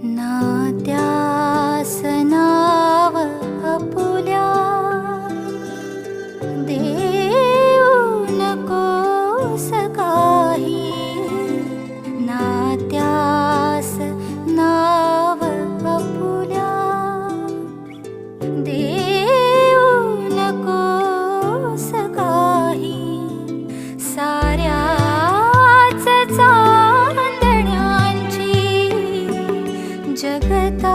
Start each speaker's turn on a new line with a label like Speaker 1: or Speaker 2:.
Speaker 1: नात्यास नाव आपुल्या देऊ नकोस काही, नात्यास नाव आपुल्या देऊ नकोस काही. साऱ्याच चांदण्यांची जगता